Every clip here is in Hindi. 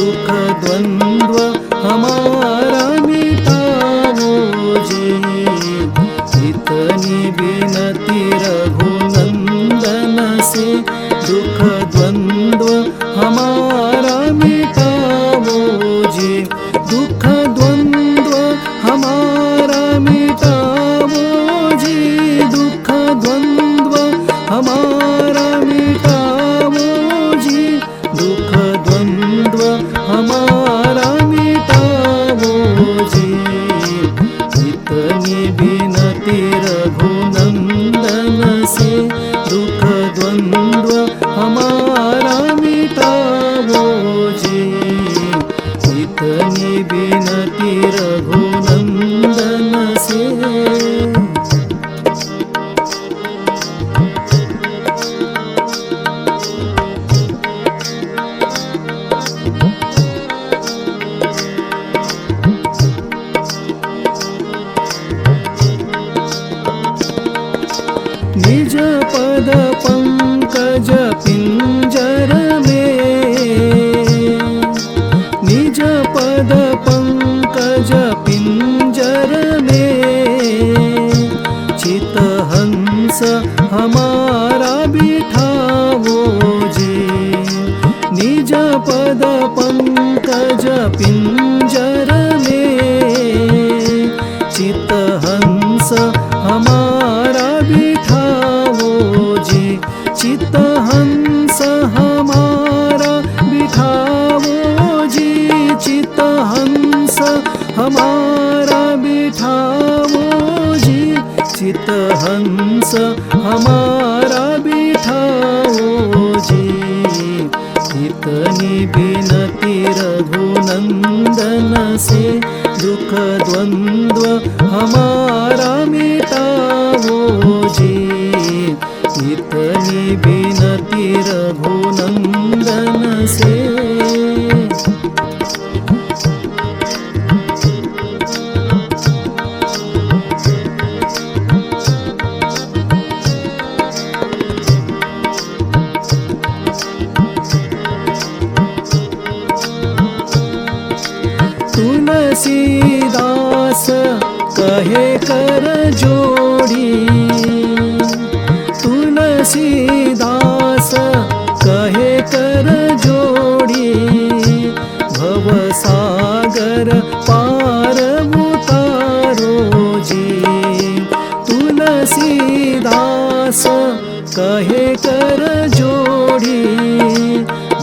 दुख द्वंद्व हमारा मिटाओ जी। इतनी विनती रघुनंदन से दुख द्वंद्व हमारा मिटाओ जी। दुख द्वंद्व हमारा मिटाओ जी। दुख द्वंद्व हमारा मिटाओ जी। दुख द्वंद्व हमारा मिटाओ जी। इतनी विनती रघुनंदन से दुख द्वंद्व हमारा मिटाओ जी। इतनी विनती रघुनंदन से। निज पद पंकज पिंजर में। निज पद पंकज पिंजर में। चितहंस हमारा बिठाओ जी। निज पद पंकज पिंजर में। चितहंस हमारा बिठाओ जी। चितहंस हमारा बिठाओ जी। चितहंस हमारा बिठाओ जी। चितहंस हमारा बिठाओ जी। इतनी विनती रघुनंदन से दुख द्वंद्व हमारा मिटाओ जी। इतनी विनती रघुनंदन से। तुलसीदास कहे कर जोड़ी। तुलसीदास कहे कर जोड़ी। भव सागर पार उतारो जी। तुलसीदास कहे कर जोड़ी।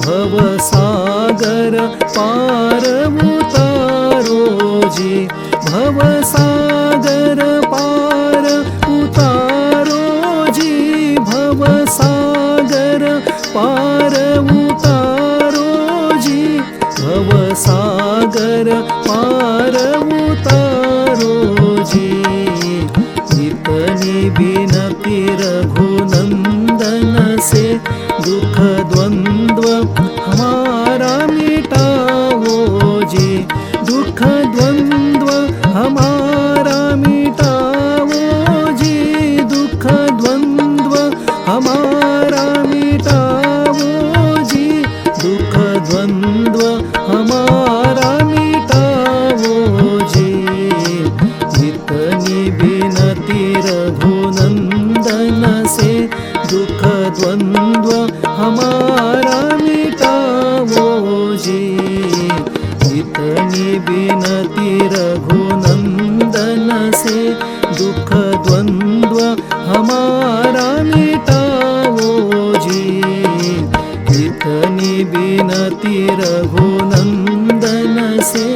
भव सागर पार उतारो जी। भव सागर पार उतारो जी। भव सागर पार उतारो जी। भव सागर पार उतारो जी। इतनी विनती रघुनंदन से दुख द्वंद्व हमारा मिटाओ जी। दुख द्वंद्व हमारा मिटाओ जी। दुख द्वंद्व हमारा मिटाओ जी। दुख द्वंद्व हमारा मिटाओ जी। इतनी विनती रघुनंदन से दुख द्वंद्व हमारा मिटाओ जी। इतनी विनती रघुनंदन से दुख द्वंद्व हमारा मिटाओ जी। इतनी विनती रघुनंदन से।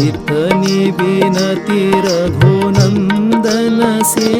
इतनी विनती रघुनंदन से।